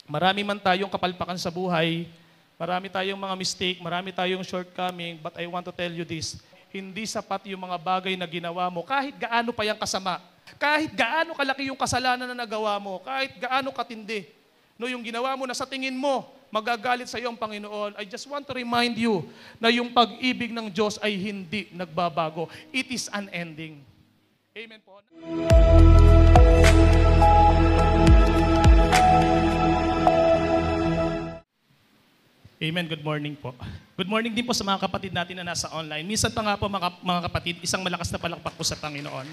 Marami man tayong kapalpakan sa buhay, marami tayong mga mistake, marami tayong shortcoming, but I want to tell you this, hindi sapat yung mga bagay na ginawa mo, kahit gaano pa yung kasama, kahit gaano kalaki yung kasalanan na nagawa mo, kahit gaano katindi, no, yung ginawa mo na sa tingin mo, magagalit sa iyo ang Panginoon, I just want to remind you na yung pag-ibig ng Diyos ay hindi nagbabago. It is unending. Amen po. Amen. Good morning po. Good morning din po sa mga kapatid natin na nasa online. Minsan pa nga po mga kapatid, isang malakas na palakpak po sa Panginoon.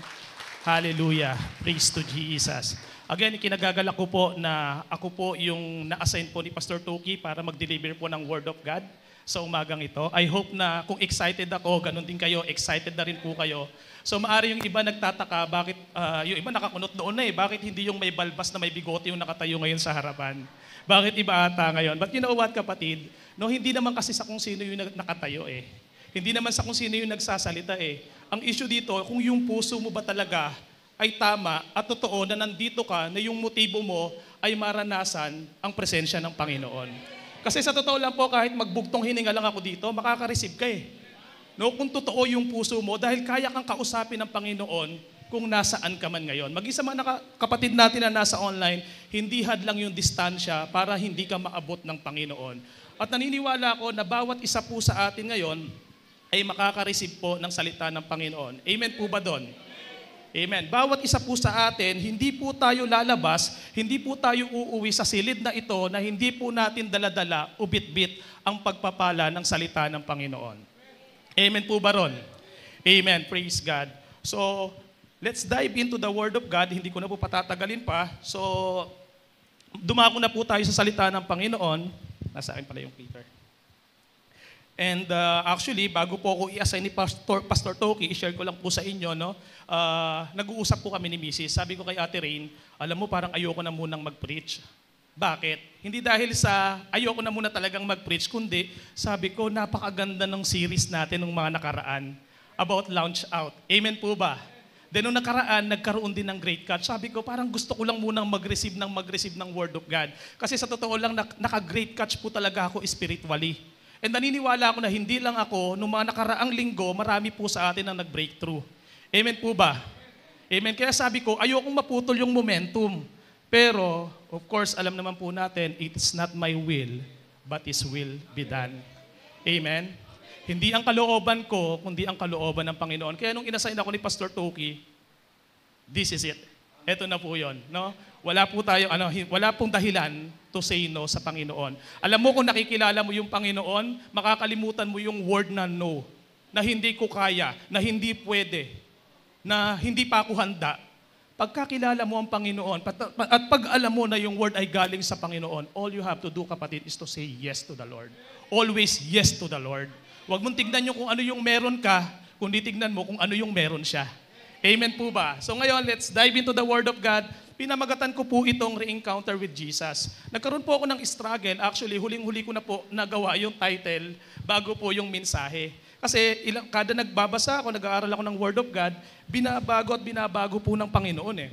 Hallelujah. Praise to Jesus. Again, ikinagagalak ko po na ako po yung na-assign po ni Pastor Toki para mag-deliver po ng Word of God sa umagang ito. I hope na kung excited ako, ganun din kayo, excited na rin po kayo. So maari yung iba nagtataka, bakit yung iba nakakunot doon na bakit hindi yung may balbas na may bigote yung nakatayo ngayon sa harapan? Bakit iba ata ngayon? But you know what, kapatid? No, hindi naman kasi sa kung sino yung nakatayo Hindi naman sa kung sino yung nagsasalita Ang issue dito, kung yung puso mo ba talaga ay tama at totoo na nandito ka, na yung motibo mo ay maranasan ang presensya ng Panginoon. Kasi sa totoo lang po, kahit magbugtong hininga lang ako dito, makaka-receive ka No, kung totoo yung puso mo, dahil kaya kang kausapin ng Panginoon kung nasaan ka man ngayon. Mag-isa man kapatid natin na nasa online, hindi hadlang yung distansya para hindi ka maabot ng Panginoon. At naniniwala ako na bawat isa po sa atin ngayon ay makaka-receive po ng salita ng Panginoon. Amen po ba doon? Amen. Bawat isa po sa atin, hindi po tayo lalabas, hindi po tayo uuwi sa silid na ito na hindi po natin daladala o bitbit ang pagpapala ng salita ng Panginoon. Amen po ba ron? Amen. Praise God. So, let's dive into the Word of God. Hindi ko na po patatagalin pa. So, dumako na po tayo sa salita ng Panginoon. Nasa akin pala yung Peter. And actually, bago po ako i-assign ni Pastor Toki, i-share ko lang po sa inyo, nag-uusap po kami ni Mrs. Sabi ko kay Ate Rain, alam mo, parang ayoko na munang mag-preach. Bakit? Hindi dahil sa ayoko na muna talagang mag-preach, kundi sabi ko, napakaganda ng series natin ng mga nakaraan about launch out. Amen po ba? Then nung nakaraan, nagkaroon din ng great catch. Sabi ko, parang gusto ko lang munang mag-receive ng Word of God. Kasi sa totoo lang, naka-great catch po talaga ako spiritually. And naniniwala ako na hindi lang ako, nung mga nakaraang linggo, marami po sa atin ang nag-breakthrough. Amen po ba? Amen. Kaya sabi ko, ayokong maputol yung momentum. Pero, of course, alam naman po natin, it's not my will, but His will be done. Amen? Hindi ang kalooban ko, kundi ang kalooban ng Panginoon. Kaya nung inassign ako ni Pastor Toki, this is it. Ito na po yun. No? Wala pong dahilan to say no sa Panginoon. Alam mo, kung nakikilala mo yung Panginoon, makakalimutan mo yung word na no, na hindi ko kaya, na hindi pwede, na hindi pa ako handa. Pagkakilala mo ang Panginoon, at pag alam mo na yung word ay galing sa Panginoon, all you have to do, kapatid, is to say yes to the Lord. Always yes to the Lord. Huwag mong tignan yung kung ano yung meron ka, kundi tignan mo kung ano yung meron siya. Amen po ba? So ngayon, let's dive into the Word of God. Pinamagatan ko po itong Re-Encounter with Jesus. Nagkaroon po ako ng struggle. Actually, huling-huli ko na po nagawa yung title bago po yung mensahe. Kasi kada nagbabasa ako, nag-aaral ako ng Word of God, binabago po ng Panginoon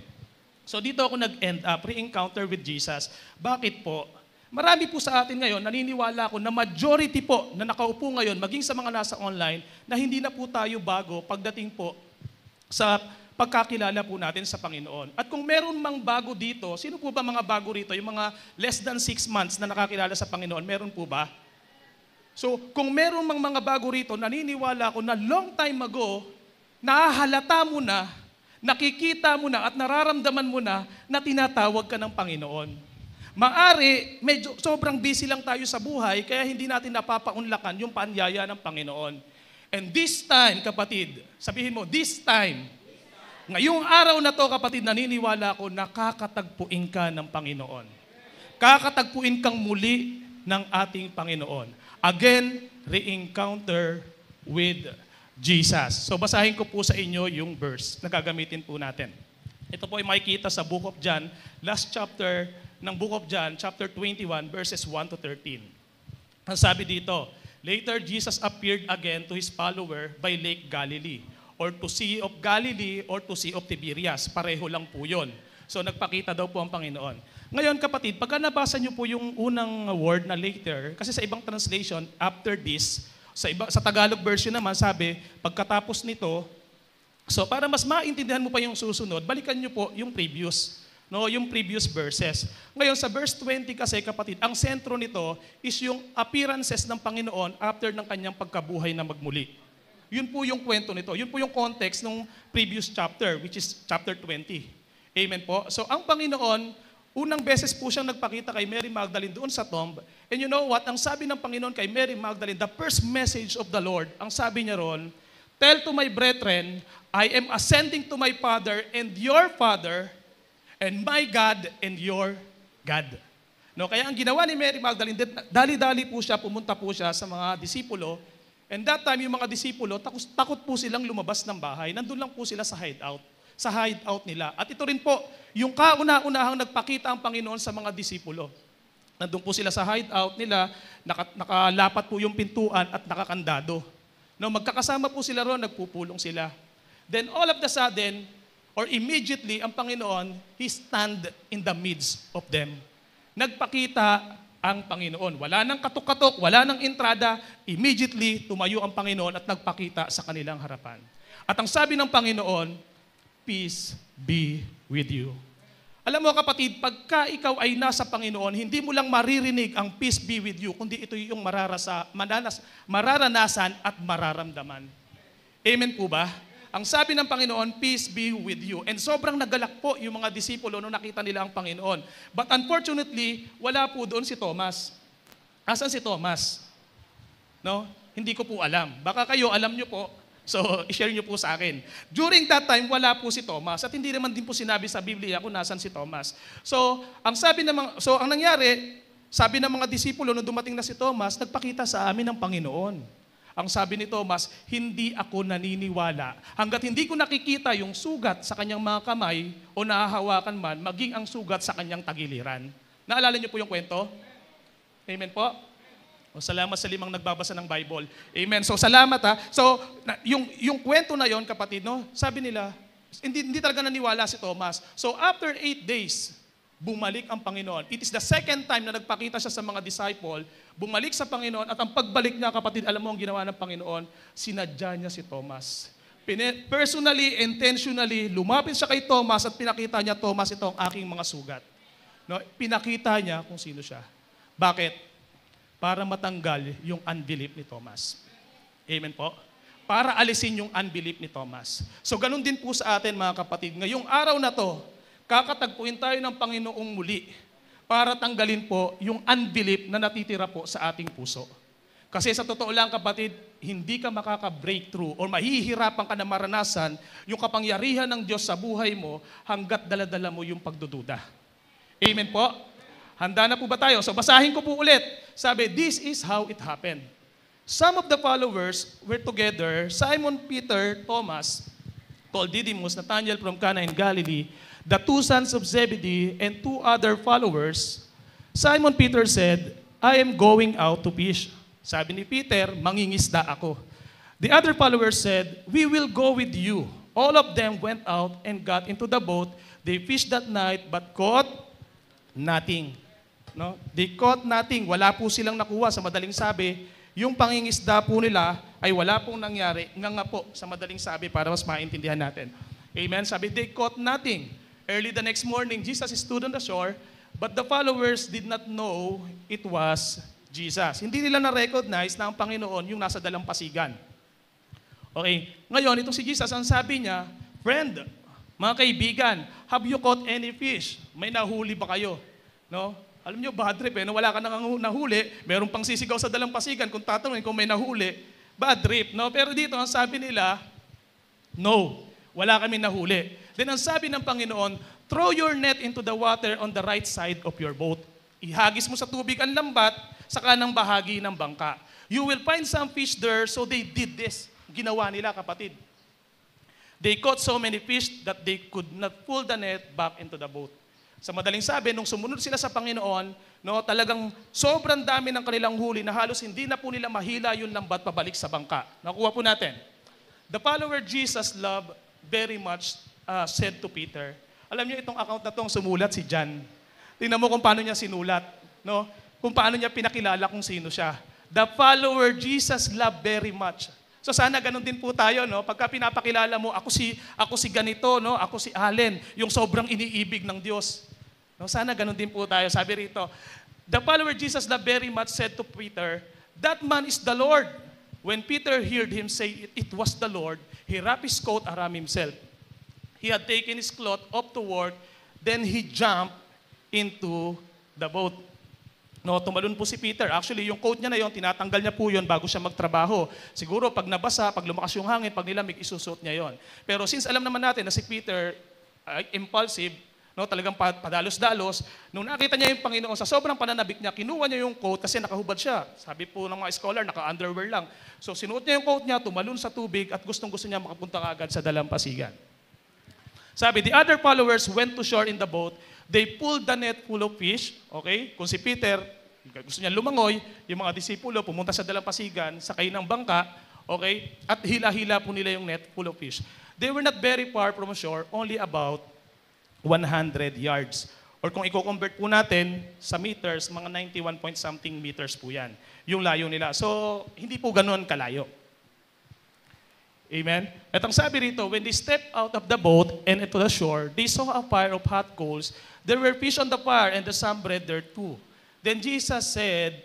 So dito ako nag-end up, Re-Encounter with Jesus. Bakit po? Marami po sa atin ngayon, naniniwala ako na majority po na nakaupo ngayon, maging sa mga nasa online, na hindi na po tayo bago pagdating po sa pagkakilala po natin sa Panginoon. At kung meron mang bago dito, sino po ba mga bago rito? Yung mga less than 6 months na nakakilala sa Panginoon, meron po ba? So, kung meron mang mga bago rito, naniniwala ako na long time ago, nahahalata mo na, nakikita mo na at nararamdaman mo na tinatawag ka ng Panginoon. Maari, medyo sobrang busy lang tayo sa buhay, kaya hindi natin napapaunlakan yung paanyaya ng Panginoon. And this time, kapatid, sabihin mo, this time, ngayong araw na to, kapatid, naniniwala ko, nakakatagpuin ka ng Panginoon. Kakatagpuin kang muli ng ating Panginoon. Again, re-encounter with Jesus. So basahin ko po sa inyo yung verse na gagamitin po natin. Ito po ay makikita sa Book of John, last chapter ng Book of John, chapter 21, verses 1 to 13. Ang sabi dito, later Jesus appeared again to His follower by Lake Galilee, or to Sea of Galilee, or to Sea of Tiberias. Pareho lang po yun. So nagpakita daw po ang Panginoon. Ngayon kapatid, pagka nabasa niyo po yung unang word na later, kasi sa ibang translation, after this, sa Tagalog version naman sabi, pagkatapos nito, so para mas maintindihan mo pa yung susunod, balikan niyo po yung previous. No, yung previous verses. Ngayon sa verse 20 kasi kapatid, ang sentro nito is yung appearances ng Panginoon after ng kanyang pagkabuhay na magmuli. Yun po yung kwento nito. Yun po yung context ng previous chapter, which is chapter 20. Amen po. So ang Panginoon, unang beses po siyang nagpakita kay Mary Magdalene doon sa tomb. And you know what? Ang sabi ng Panginoon kay Mary Magdalene, the first message of the Lord, ang sabi niya ron, "Tell to my brethren, I am ascending to my Father and your Father, and my God and your God." No, kaya ang ginawa ni Mary Magdalene, dali-dali po siya, pumunta po siya sa mga disipulo. And that time, yung mga disipulo, takot po silang lumabas ng bahay. Nandun lang po sila sa hideout nila. At ito rin po, yung kauna-unahang nagpakita ang Panginoon sa mga disipulo. Nandun po sila sa hideout nila, nakalapat po yung pintuan at nakakandado. No, magkakasama po sila ron, nagpupulong sila. Then all of the sudden, or immediately, ang Panginoon, He stand in the midst of them. Nagpakita ang Panginoon. Wala nang katok-katok, wala nang entrada, immediately tumayo ang Panginoon at nagpakita sa kanilang harapan. At ang sabi ng Panginoon, "Peace be with you." Alam mo kapatid, pagka ikaw ay nasa Panginoon, hindi mo lang maririnig ang peace be with you, kundi ito yung mararanasan at mararamdaman. Amen po ba? Ang sabi ng Panginoon, "Peace be with you." And sobrang nagalak po yung mga disipulo nung nakita nila ang Panginoon. But unfortunately, wala po doon si Thomas. Asan si Thomas? No? Hindi ko po alam. Baka kayo, alam nyo po. So, i-share nyo po sa akin. During that time, wala po si Thomas. At hindi naman din po sinabi sa Biblia kung nasan si Thomas. So, ang nangyari, sabi ng mga disipulo nung dumating na si Thomas, nagpakita sa amin ng Panginoon. Ang sabi ni Thomas, "Hindi ako naniniwala hanggat hindi ko nakikita yung sugat sa kanyang mga kamay o nahahawakan man, maging ang sugat sa kanyang tagiliran." Naalala niyo po yung kwento? Amen po? O, salamat sa limang nagbabasa ng Bible. Amen. So salamat ha. So yung kwento na yon kapatid, no? Sabi nila, hindi talaga naniwala si Thomas. So after 8 days, bumalik ang Panginoon. It is the second time na nagpakita siya sa mga disciple, bumalik sa Panginoon, at ang pagbalik niya, kapatid, alam mo ang ginawa ng Panginoon? Sinadya niya si Thomas. Personally, intentionally, lumapit siya kay Thomas at pinakita niya, "Thomas, ito ang aking mga sugat." No? Pinakita niya kung sino siya. Bakit? Para matanggal yung unbelief ni Thomas. Amen po? Para alisin yung unbelief ni Thomas. So ganun din po sa atin mga kapatid. Ngayong araw na to, kakatagpuin tayo ng Panginoong muli para tanggalin po yung unbelief na natitira po sa ating puso. Kasi sa totoo lang kapatid, hindi ka makaka-breakthrough or mahihirapan ka na maranasan yung kapangyarihan ng Diyos sa buhay mo hanggat daladala mo yung pagdududa. Amen po? Handa na po ba tayo? So basahin ko po ulit. Sabi, "This is how it happened. Some of the followers were together, Simon Peter, Thomas, called Didymus, Nathanael from Cana in Galilee, the two sons of Zebedee, and two other followers. Simon Peter said, 'I am going out to fish.' Sabi ni Peter, 'Mangingisda ako.' The other followers said, 'We will go with you.' All of them went out and got into the boat. They fished that night but caught nothing." No? They caught nothing. Wala po silang nakuha. Sa madaling sabi, yung pangingisda po nila ay wala pong nangyari. Nga po, sa madaling sabi, para mas maintindihan natin. Amen? Sabi, they caught nothing. Early the next morning, Jesus stood on the shore, but the followers did not know it was Jesus. Hindi nila na-recognize na ang Panginoon yung nasa dalampasigan. Okay, ngayon, itong si Jesus, ang sabi niya, "Friend, mga kaibigan, have you caught any fish?" May nahuli ba kayo? No? Alam niyo, bad trip no? Wala ka nang nahuli, meron pang sisigaw sa dalampasigan kung tatanungin kung may nahuli, bad trip, no? Pero dito, ang sabi nila, "No, wala kami nahuli." Then ang sabi ng Panginoon, "Throw your net into the water on the right side of your boat." Ihagis mo sa tubig ang lambat sa kanang bahagi ng bangka. "You will find some fish there." So they did this. Ginawa nila, kapatid. They caught so many fish that they could not pull the net back into the boat. Sa madaling sabi, nung sumunod sila sa Panginoon, no, talagang sobrang dami ng kanilang huli na halos hindi na po nila mahila yung lambat pabalik sa bangka. Nakuha po natin. The follower Jesus loved very much said to Peter, alam niyo itong account na itong sumulat si John. Tingnan mo kung paano niya sinulat, no? Kung paano niya pinakilala kung sino siya. The follower Jesus loved very much. So sana ganun din po tayo, no? Pagka pinapakilala mo, ako si ganito, no? Ako si Allen, yung sobrang iniibig ng Diyos. No, sana ganun din po tayo. Sabi rito, the follower Jesus loved very much said to Peter, "That man is the Lord." When Peter heard him say it was the Lord, he wrapped his coat around himself. He had taken his cloth off to work, then he jumped into the boat. No, tumalon po si Peter. Actually, yung coat niya na yon, tinatanggal niya po yon bago siya magtrabaho. Siguro pag nabasa, pag lumakas yung hangin, pag nilamig, isusuot niya yon. Pero since alam naman natin na si Peter ay impulsive, no, talagang padalos-dalos, nung nakita niya yung Panginoon sa sobrang pananabik niya, kinuha niya yung coat kasi nakahubad siya. Sabi po ng mga scholar, naka-underwear lang. So sinuot niya yung coat niya, tumalon sa tubig at gustong-gusto niya makapunta agad sa dalampasigan. Sabi, the other followers went to shore in the boat. They pulled the net full of fish. Okay? Kung si Peter, gusto niya lumangoy, yung mga disipulo pumunta sa dalampasigan, sakay ng bangka, okay? At hila-hila po nila yung net full of fish. They were not very far from shore, only about 100 yards. Or kung i-convert po natin sa meters, mga 91 point something meters po yan. Yung layo nila. So, hindi po ganoon kalayo. Amen? At ang sabi rito, when they stepped out of the boat and into the shore, they saw a fire of hot coals. There were fish on the fire and the some bread there too. Then Jesus said,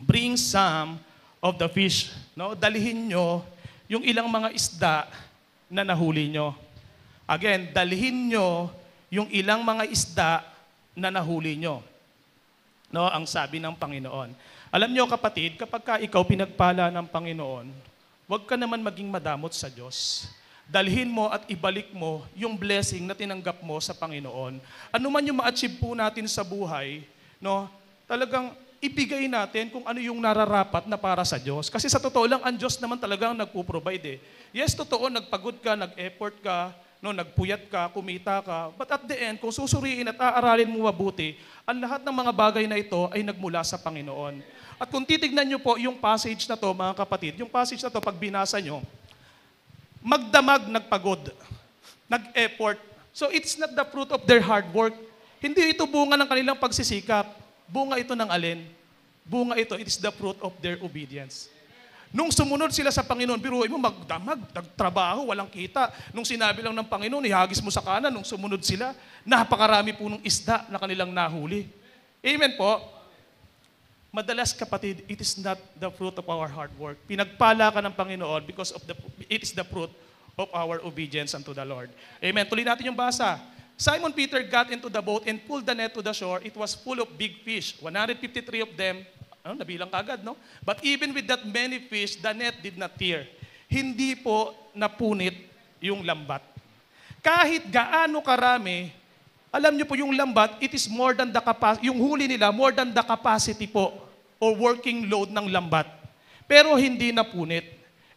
bring some of the fish. No? Dalhin nyo yung ilang mga isda na nahuli nyo. Again, dalhin nyo yung ilang mga isda na nahuli nyo. No? Ang sabi ng Panginoon. Alam nyo kapatid, kapag ka ikaw pinagpala ng Panginoon, huwag ka naman maging madamot sa Diyos. Dalhin mo at ibalik mo yung blessing na tinanggap mo sa Panginoon. Ano man yung ma-achieve po natin sa buhay, no, talagang ibigay natin kung ano yung nararapat na para sa Diyos. Kasi sa totoo lang, ang Diyos naman talagang nagpo-provide eh. Yes, totoo, nagpagod ka, nag-effort ka, no, nagpuyat ka, kumita ka. But at the end, kung susuriin at aaralin mo mabuti, ang lahat ng mga bagay na ito ay nagmula sa Panginoon. At kung titignan nyo po yung passage na to, mga kapatid, yung passage na to, pag binasa nyo, magdamag nagpagod, nag-effort. So it's not the fruit of their hard work. Hindi ito bunga ng kanilang pagsisikap. Bunga ito ng alin? Bunga ito, it is the fruit of their obedience. Nung sumunod sila sa Panginoon, biruin mo, magdamag, nagtrabaho, walang kita. Nung sinabi lang ng Panginoon, ihagis mo sa kanan, nung sumunod sila, napakarami po ng isda na kanilang nahuli. Amen po. Madalas kapatid, it is not the fruit of our hard work. Pinagpala ka ng Panginoon because of it is the fruit of our obedience unto the Lord. Amen. Tuloy natin yung basa. Simon Peter got into the boat and pulled the net to the shore. It was full of big fish. 153 of them. Nabilang kagad, no? But even with that many fish, the net did not tear. Hindi po napunit yung lambat. Kahit gaano karami, alam niyo po yung lambat, it is more than the capacity, yung huli nila, more than the capacity po or working load ng lambat. Pero hindi napunit.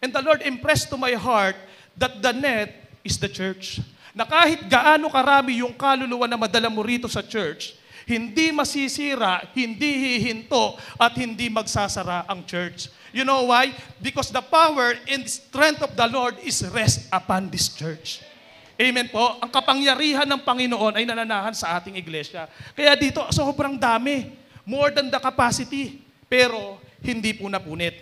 And the Lord impressed to my heart that the net is the church. Na kahit gaano karami yung kaluluwa na madala mo rito sa church, hindi masisira, hindi hihinto, at hindi magsasara ang church. You know why? Because the power and strength of the Lord is rest upon this church. Amen po. Ang kapangyarihan ng Panginoon ay nananahan sa ating iglesia. Kaya dito, sobrang dami. More than the capacity. Pero, hindi po napunit.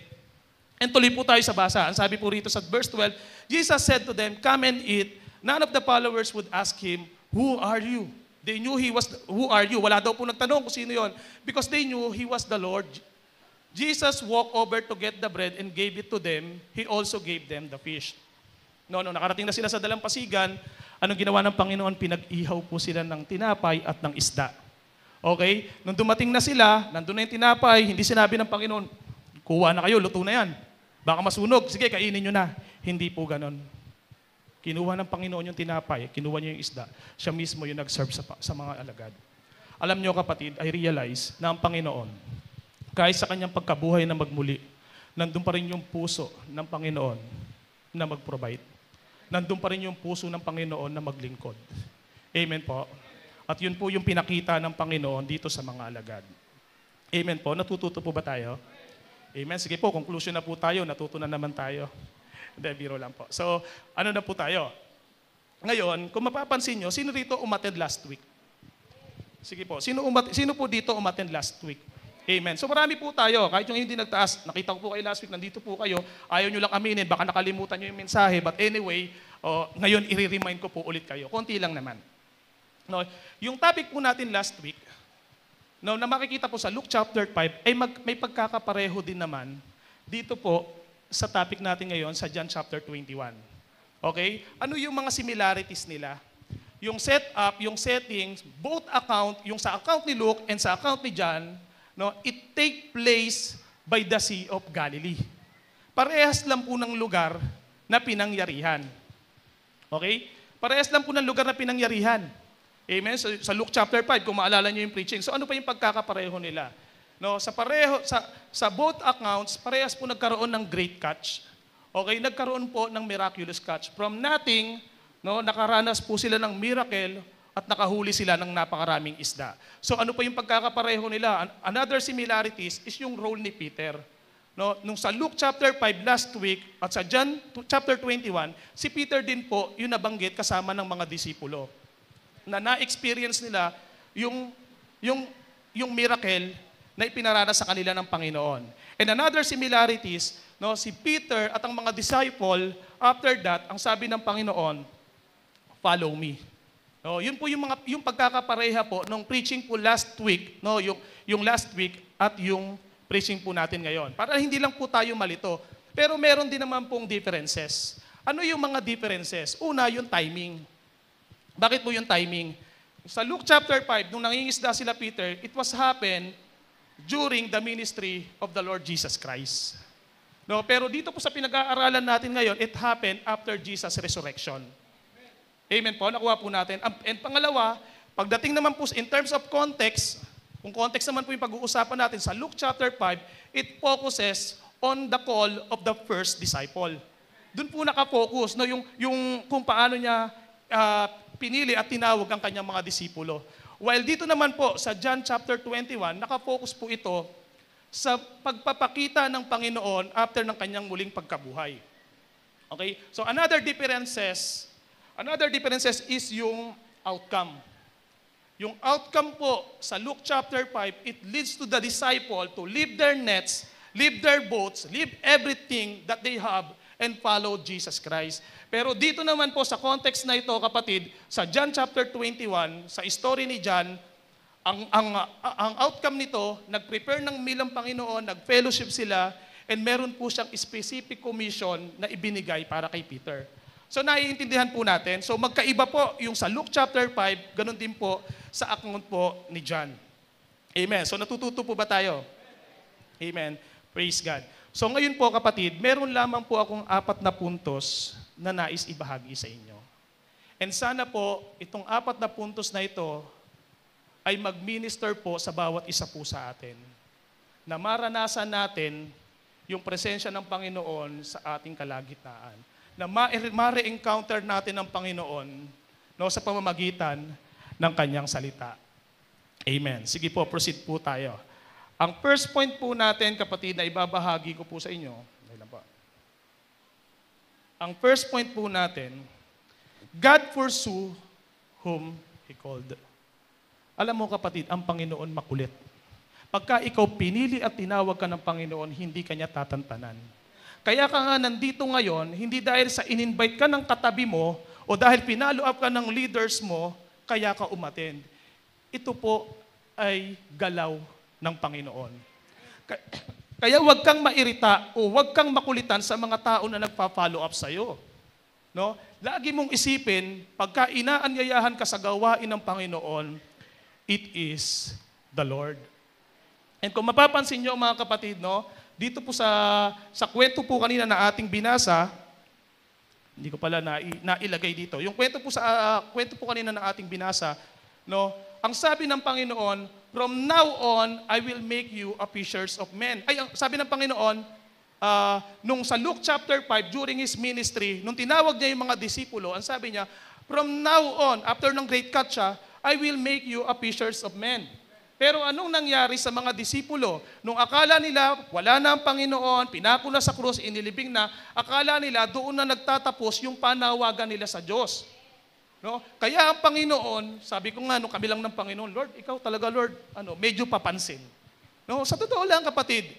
And tuloy po tayo sa basa. Ang sabi po rito sa verse 12, Jesus said to them, come and eat. None of the followers would ask him, who are you? They knew he was, who are you? Wala daw po nagtanong kung sino yon. Because they knew he was the Lord. Jesus walked over to get the bread and gave it to them. He also gave them the fish. No, nakarating na sila sa dalampasigan, anong ginawa ng Panginoon? Pinag-ihaw po sila ng tinapay at ng isda. Okay? Nung dumating na sila, nandun na yung tinapay, hindi sinabi ng Panginoon, kuha na kayo, luto na yan. Baka masunog, sige, kainin nyo na. Hindi po ganon. Kinuha ng Panginoon yung tinapay, kinuha niya yung isda. Siya mismo yung nag-serve sa mga alagad. Alam nyo kapatid, I realize na ang Panginoon, kahit sa kanyang pagkabuhay na magmuli, nandun pa rin yung puso ng Panginoon na mag-provide. Nandun pa rin yung puso ng Panginoon na maglingkod. Amen po. At yun po yung pinakita ng Panginoon dito sa mga alagad. Amen po. Natututo po ba tayo? Amen. Sige po, conclusion na po tayo. Natuto na naman tayo. Hindi, biro lang po. So, ano na po tayo? Ngayon, kung mapapansin nyo, sino rito umattend last week? Sige po. Sino po dito umattend last week? Amen. So marami po tayo. Kahit yung hindi nagtaas, nakita ko po kayo last week, nandito po kayo. Ayaw nyo lang aminin, baka nakalimutan nyo yung mensahe. But anyway, ngayon i-remind ko po ulit kayo. Konti lang naman. No, yung topic po natin last week, no, na makikita po sa Luke chapter 5, ay may pagkakapareho din naman dito po sa topic natin ngayon sa John chapter 21. Okay? Ano yung mga similarities nila? Yung setup, yung settings, both account, yung sa account ni Luke and sa account ni John, no, it take place by the Sea of Galilee. Parehas lang po ng lugar na pinangyarihan. Okay? Parehas lang po ng lugar na pinangyarihan. Amen? So, sa Luke chapter 5, kung maalala nyo yung preaching. So ano pa yung pagkakapareho nila? No, sa both accounts, parehas po nagkaroon ng great catch. Okay, nagkaroon po ng miraculous catch. From nothing, no, nakaranas po sila ng miracle at nakahuli sila ng napakaraming isda. So ano pa yung pagkakapareho nila? Another similarities is yung role ni Peter. No, nung sa Luke chapter 5 last week at sa John chapter 21, si Peter din po yung nabanggit kasama ng mga disipulo. Na-experience nila yung miracle na ipinaranas sa kanila ng Panginoon. And another similarities, no, si Peter at ang mga disciple, after that, ang sabi ng Panginoon, follow me. No, yun po yung pagkakapareha po nung preaching po last week, no, yung last week at yung preaching po natin ngayon. Para hindi lang po tayo malito. Pero meron din naman pong differences. Ano yung mga differences? Una, yung timing. Bakit po yung timing? Sa Luke chapter 5, nung nangingisda sila Peter, it was happen during the ministry of the Lord Jesus Christ. No, pero dito po sa pinag-aaralan natin ngayon, it happened after Jesus' resurrection. Amen po, nakuha po natin. And pangalawa, pagdating naman po in terms of context, kung context naman po yung pag-uusapan natin sa Luke chapter 5, it focuses on the call of the first disciple. Doon po nakafocus, no, yung kung paano niya pinili at tinawag ang kanyang mga disipulo. While dito naman po sa John chapter 21, nakafocus po ito sa pagpapakita ng Panginoon after ng kanyang muling pagkabuhay. Okay? So another differences is yung outcome. Yung outcome po sa Luke chapter 5, it leads to the disciple to leave their nets, leave their boats, leave everything that they have and follow Jesus Christ. Pero dito naman po sa context na ito, kapatid, sa John chapter 21, sa story ni John, ang outcome nito, nag-prepare ng meal ang Panginoon, nag-fellowship sila, and meron po siyang specific commission na ibinigay para kay Peter. So naiintindihan po natin. So magkaiba po yung sa Luke chapter 5, ganun din po sa account po ni John. Amen. So natututo po ba tayo? Amen. Praise God. So ngayon po kapatid, meron lamang po akong 4 na puntos na nais ibahagi sa inyo. And sana po, itong 4 na puntos na ito ay mag-minister po sa bawat isa po sa atin. Na maranasan natin yung presensya ng Panginoon sa ating kalagitnaan. Na ma-re-encounter natin ang Panginoon, no, sa pamamagitan ng kanyang salita. Amen. Sige po, proceed po tayo. Ang first point po natin, kapatid, na ibabahagi ko po sa inyo, ang first point po natin, God pursue whom He called. Alam mo kapatid, ang Panginoon makulit. Pagka ikaw pinili at tinawag ka ng Panginoon, hindi ka niya tatantanan. Kaya ka nga nandito ngayon, hindi dahil sa in-invite ka ng katabi mo o dahil pinalo up ka ng leaders mo, kaya ka umattend. Ito po ay galaw ng Panginoon. Kaya huwag kang mairita o huwag kang makulitan sa mga tao na nagpa-follow up sa'yo. No? Lagi mong isipin, pagka inaanyayahan ka sa gawain ng Panginoon, it is the Lord. And kung mapapansin nyo mga kapatid, no, dito po sa kwento po kanina na ating binasa, hindi ko pala nailagay dito. Yung kwento po kanina na ating binasa, no, ang sabi ng Panginoon, from now on, I will make you a fishers of men. Ay, sabi ng Panginoon, nung sa Luke chapter 5, during His ministry, nung tinawag niya yung mga disipulo, ang sabi niya, from now on, after ng great catch siya, I will make you a fishers of men. Pero anong nangyari sa mga disipulo? Nung akala nila, wala na ang Panginoon, pinako na sa krus, inilibing na, akala nila doon na nagtatapos yung panawagan nila sa Diyos. No? Kaya ang Panginoon, sabi ko nga, no, kami lang ng Panginoon, Lord, ikaw talaga, Lord, medyo papansin. No? Sa totoo lang, kapatid,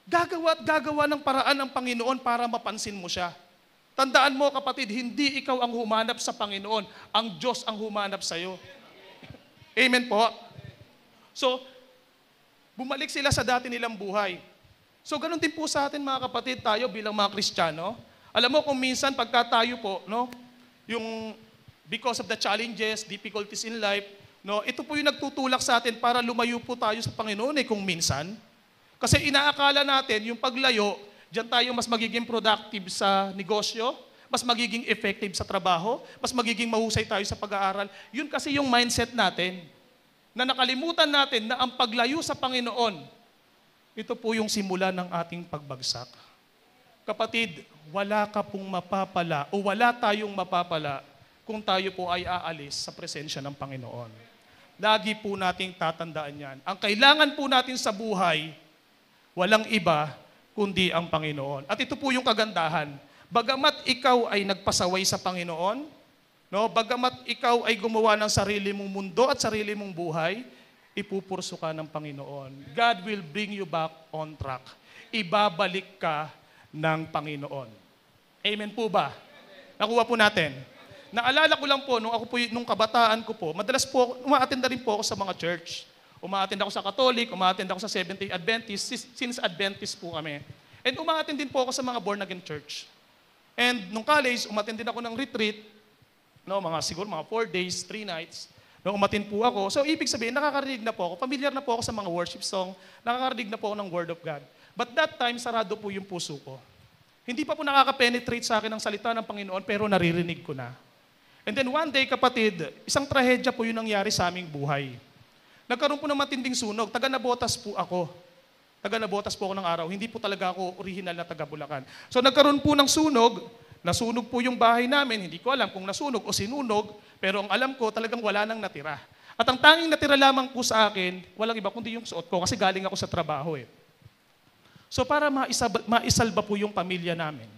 gagawa at gagawa ng paraan ng Panginoon para mapansin mo siya. Tandaan mo, kapatid, hindi ikaw ang humanap sa Panginoon, ang Diyos ang humanap sa iyo. Amen po. So, bumalik sila sa dati nilang buhay. So, ganun din po sa atin mga kapatid, tayo bilang mga Kristiyano. Alam mo kung minsan pagka tayo po, no, yung because of the challenges, difficulties in life, no, ito po yung nagtutulak sa atin para lumayo po tayo sa Panginoon kung minsan. Kasi inaakala natin yung paglayo, diyan tayo mas magiging productive sa negosyo, mas magiging effective sa trabaho, mas magiging mahusay tayo sa pag-aaral. Yun kasi yung mindset natin, na nakalimutan natin na ang paglayo sa Panginoon, ito po yung simula ng ating pagbagsak. Kapatid, wala ka pong mapapala o wala tayong mapapala kung tayo po ay aalis sa presensya ng Panginoon. Lagi po nating tatandaan yan. Ang kailangan po natin sa buhay, walang iba kundi ang Panginoon. At ito po yung kagandahan. Bagamat ikaw ay nagpasaway sa Panginoon, no, bagamat ikaw ay gumawa ng sarili mong mundo at sarili mong buhay, ipupurso ka ng Panginoon. God will bring you back on track. Ibabalik ka ng Panginoon. Amen po ba? Nakuha po natin. Naalala ko lang po, nung kabataan ko po, madalas po, umaattend na rin po ako sa mga church. Umaattend ako sa Catholic, umaattend ako sa Seventh-day Adventist, since Adventist po kami. And umaattend din po ako sa mga born-again church. And nung college, umaattend din ako ng retreat, no, siguro mga 4 days, 3 nights. No, umattend po ako. So, ibig sabihin, nakakarinig na po ako, familiar na po ako sa mga worship song, nakakarinig na po ako ng Word of God. But that time, sarado po yung puso ko. Hindi pa po nakaka-penetrate sa akin ang salita ng Panginoon, pero naririnig ko na. And then one day, kapatid, isang trahedya po yung nangyari sa aming buhay. Nagkaroon po ng matinding sunog. Taga-Nabotas po ako. Taga-Nabotas po ako ng araw. Hindi po talaga ako original na taga-Bulacan. So nagkaroon po ng sunog. Nasunog po yung bahay namin. Hindi ko alam kung nasunog o sinunog. Pero ang alam ko, talagang wala nang natira. At ang tanging natira lamang po sa akin, walang iba kundi yung suot ko kasi galing ako sa trabaho eh. So para maisalba po yung pamilya namin,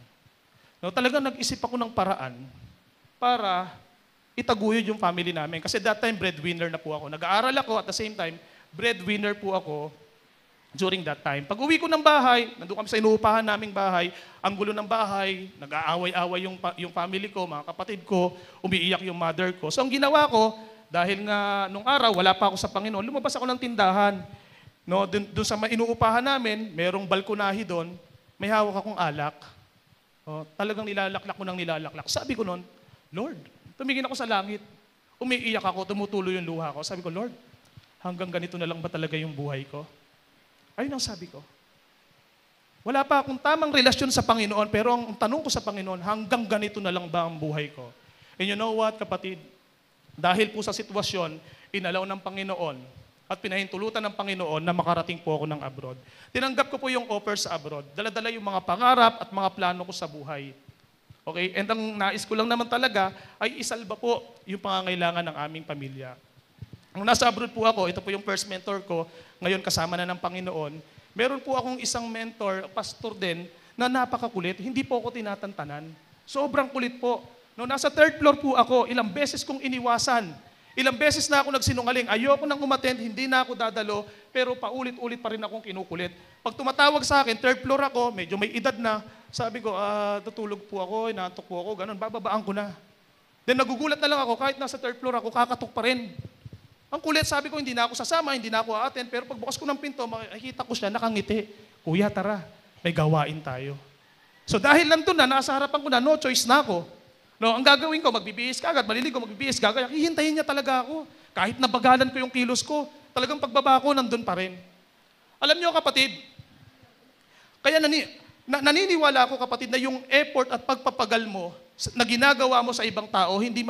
no, talagang nag-isip ako ng paraan para itaguyod yung family namin. Kasi that time, breadwinner na po ako. Nag-aaral ako at the same time, breadwinner po ako during that time. Pag uwi ko ng bahay, nandun kami sa inuupahan naming bahay, ang gulo ng bahay, nag-aaway-away yung family ko, mga kapatid ko, umiiyak yung mother ko. So ang ginawa ko, dahil nga nung araw, wala pa ako sa Panginoon, lumabas ako ng tindahan. No, dun sa inuupahan namin, merong balkonahe doon, may hawak akong alak. Oh, talagang nilalaklak ko ng nilalaklak. Sabi ko noon, Lord, tumingin ako sa langit. Umiiyak ako, tumutulo yung luha ko. Sabi ko, Lord, hanggang ganito na lang ba talaga yung buhay ko? Ayun ang sabi ko. Wala pa akong tamang relasyon sa Panginoon, pero ang tanong ko sa Panginoon, hanggang ganito na lang ba ang buhay ko? And you know what, kapatid? Dahil po sa sitwasyon, inalaw ng Panginoon at pinahintulutan ng Panginoon na makarating po ako ng abroad. Tinanggap ko po yung offer sa abroad. Dala-dala yung mga pangarap at mga plano ko sa buhay. Okay? And ang nais ko lang naman talaga ay isalba po yung pangangailangan ng aming pamilya. Nung nasa abroad po ako, ito po yung first mentor ko, ngayon kasama na ng Panginoon. Meron po akong isang mentor, pastor din, na napakakulit. Hindi po ako tinatantanan. Sobrang kulit po. Nung nasa third floor po ako, ilang beses kong iniwasan. Ilang beses na ako nagsinungaling. Ayoko nang umattend, hindi na ako dadalo, pero paulit-ulit pa rin akong kinukulit. Pag tumatawag sa akin, third floor ako, medyo may edad na, sabi ko, tutulog po ako, inaantok po ako, ganun, bababaan ko na. Then nagugulat na lang ako, kahit nasa third floor ako, kakatok pa rin. Ang kulit, sabi ko, hindi na ako sasama, hindi na ako a-attend, pero pagbukas ko ng pinto, makikita ko siya, nakangiti. Kuya, tara, may gawain tayo. So dahil nandun na, nasa harapan ko na, no choice na ako. No, ang gagawin ko, magbibihis ka agad, maliligo, magbibihis ka agad, hihintayin niya talaga ako. Kahit nabagalan ko yung kilos ko, talagang pagbaba ko, nandun pa rin. Alam niyo kapatid, kaya naniniwala ako kapatid na yung effort at pagpapagal mo na ginagawa mo sa ibang tao, hindi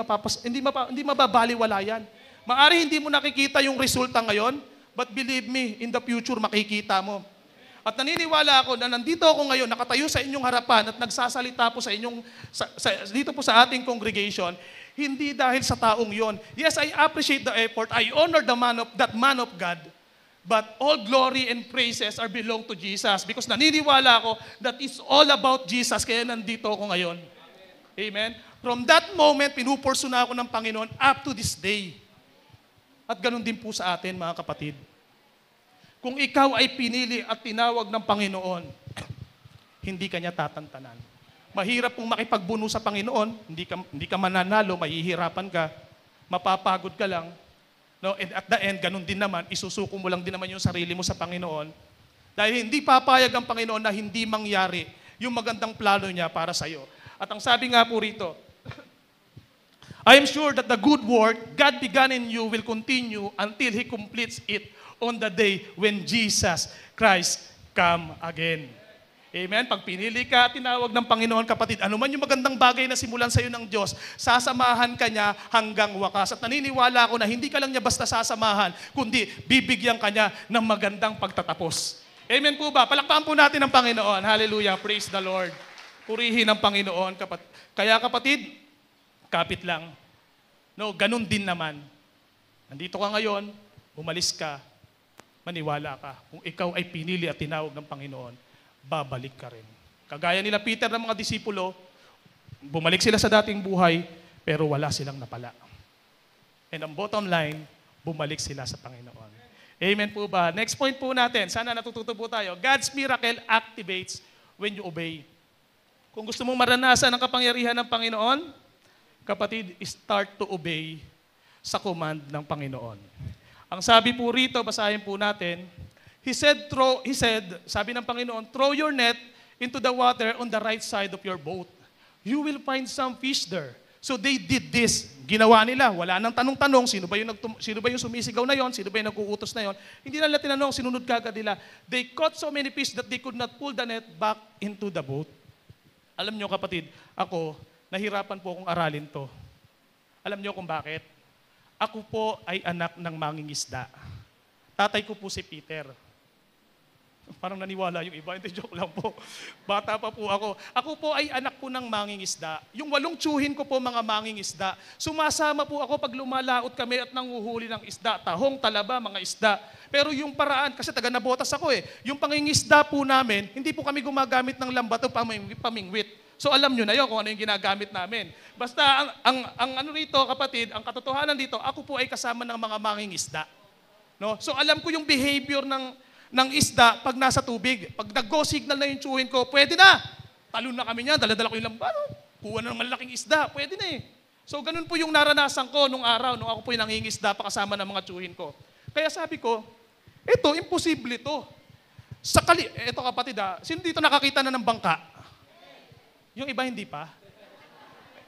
mababaliwala yan. Maari hindi mo nakikita yung resulta ngayon, but believe me, in the future makikita mo. At naniniwala ako na nandito ako ngayon, nakatayo sa inyong harapan at nagsasalita po sa inyong, dito po sa ating congregation, hindi dahil sa taong yon. Yes, I appreciate the effort. I honor that man of God. But all glory and praises are belong to Jesus because naniniwala ako that it's all about Jesus kaya nandito ako ngayon. Amen? From that moment, pinupurso na ako ng Panginoon up to this day. At ganun din po sa atin, mga kapatid. Kung ikaw ay pinili at tinawag ng Panginoon, hindi ka niya tatantanan. Mahirap pong makipagbuno sa Panginoon, hindi ka mananalo, mahihirapan ka, mapapagod ka lang. No? And at the end, ganun din naman, isusuko mo lang din naman yung sarili mo sa Panginoon. Dahil hindi papayag ang Panginoon na hindi mangyari yung magandang plano niya para sa iyo. At ang sabi nga po rito, I am sure that the good work God began in you will continue until He completes it on the day when Jesus Christ come again. Amen? Pag pinili ka at tinawag ng Panginoon, kapatid, ano man yung magandang bagay na simulan sa iyo ng Diyos, sasamahan ka niya hanggang wakas. At naniniwala ako na hindi ka lang niya basta sasamahan, kundi bibigyan ka niya ng magandang pagtatapos. Amen po ba? Palakpakan po natin ang Panginoon. Hallelujah. Praise the Lord. Purihin ang Panginoon. Kaya kapatid, kapit lang. No, ganun din naman. Nandito ka ngayon, umalis ka, maniwala ka. Kung ikaw ay pinili at tinawag ng Panginoon, babalik ka rin. Kagaya nila Peter ng mga disipulo, bumalik sila sa dating buhay, pero wala silang napala. And ang bottom line, bumalik sila sa Panginoon. Amen po ba? Next point po natin, sana natututo po tayo. God's miracle activates when you obey. Kung gusto mong maranasan ang kapangyarihan ng Panginoon, kapatid, start to obey sa command ng Panginoon. Ang sabi po rito, basahin po natin, He said, sabi ng Panginoon, throw your net into the water on the right side of your boat. You will find some fish there. So they did this. Ginawa nila. Wala nang tanong-tanong, sino ba yung sumisigaw na yon? Sino ba yung nag-uutos na yon? Hindi nila tinanong, sinunod kagad nila. They caught so many fish that they could not pull the net back into the boat. Alam nyo kapatid, ako, nahirapan po akong aralin to. Alam nyo kung bakit? Ako po ay anak ng mangingisda. Tatay ko po si Peter. Parang naniwala yung iba. Hindi, joke lang po. Bata pa po ako. Ako po ay anak po ng mangingisda. Yung 8 tsuhin ko po mga mangingisda. Sumasama po ako pag lumalaot kami at nanguhuli ng isda. Tahong, talaba, mga isda. Pero yung paraan, kasi taga Nabotas ako yung pangingisda po namin, hindi po kami gumagamit ng lambat o pamingwit. So alam nyo na yun kung ano yung ginagamit namin. Basta ang ano rito kapatid, ang katotohanan dito, ako po ay kasama ng mga mangingisda. No? So alam ko yung behavior ng isda pag nasa tubig. Pag nag-go signal na yung tsuhin ko, pwede na. Talon na kami niyan, dala-dala ko yung lambat. Kuha na ng malaking isda, pwede na eh. So ganun po yung naranasan ko nung araw, nung ako po yung nangingisda pa kasama ng mga tsuhin ko. Kaya sabi ko, ito, imposible to. Ito kapatid sino dito nakakita na ng bangka? Yung iba hindi pa.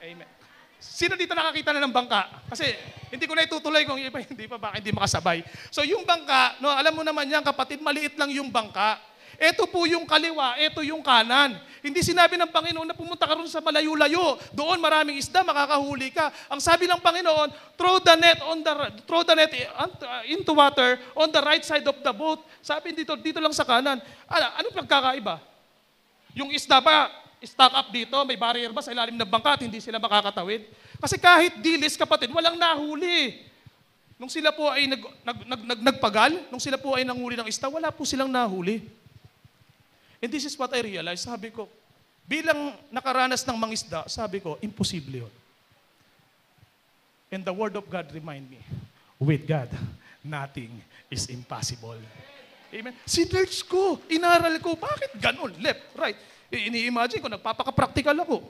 Amen. Sino dito nakakita na ng bangka? Kasi hindi ko na itutuloy kung yung iba hindi pa, baka hindi makasabay. So yung bangka, no, alam mo naman yan kapatid, maliit lang yung bangka. Ito po yung kaliwa, ito yung kanan. Hindi sinabi ng Panginoon na pumunta ka rin sa malayo-layo. Doon maraming isda, makakahuli ka. Ang sabi ng Panginoon, throw the net into water on the right side of the boat. Sabi dito lang sa kanan. Ano pagkakaiba? Yung isda ba, stock up dito, may barrier ba sa ilalim ng bangka at hindi sila makakatawid? Kasi kahit dilis, kapatid, walang nahuli. Nung sila po ay nagpagal, nung sila po ay nanghuli ng isda, wala po silang nahuli. And this is what I realized. Sabi ko, bilang nakaranas ng mangisda, sabi ko, imposible yun. And the Word of God remind me, with God, nothing is impossible. Amen? Sinerge ko, inaral ko, bakit ganun? Left, right. Ini-imagine ko, nagpapaka-practical ako.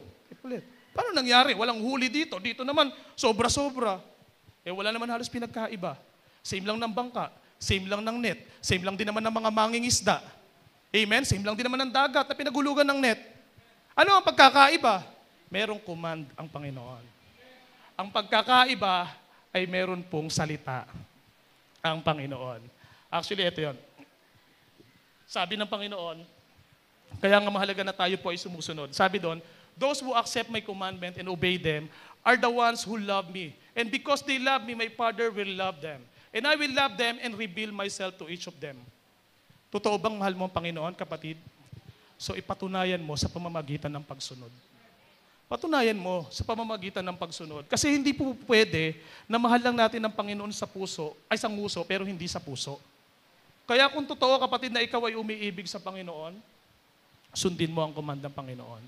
Paano nangyari? Walang huli dito. Dito naman, sobra-sobra. Wala naman halos pinagkaiba. Same lang ng bangka, same lang ng net, same lang din naman ng mga mangingisda. Amen? Same lang din naman ng dagat na pinagulugan ng net. Ano ang pagkakaiba? Merong command ang Panginoon. Ang pagkakaiba ay meron pong salita ang Panginoon. Actually, ito yun. Sabi ng Panginoon, kaya nga mahalaga na tayo po ay sumusunod. Sabi doon, those who accept my commandment and obey them are the ones who love me. And because they love me, my Father will love them. And I will love them and reveal myself to each of them. Totoo bang mahal mo ang Panginoon, kapatid? So ipatunayan mo sa pamamagitan ng pagsunod. Patunayan mo sa pamamagitan ng pagsunod. Kasi hindi po pwede na mahal lang natin ang Panginoon sa puso, ay sa nguso, pero hindi sa puso. Kaya kung totoo, kapatid, na ikaw ay umiibig sa Panginoon, sundin mo ang command ng Panginoon.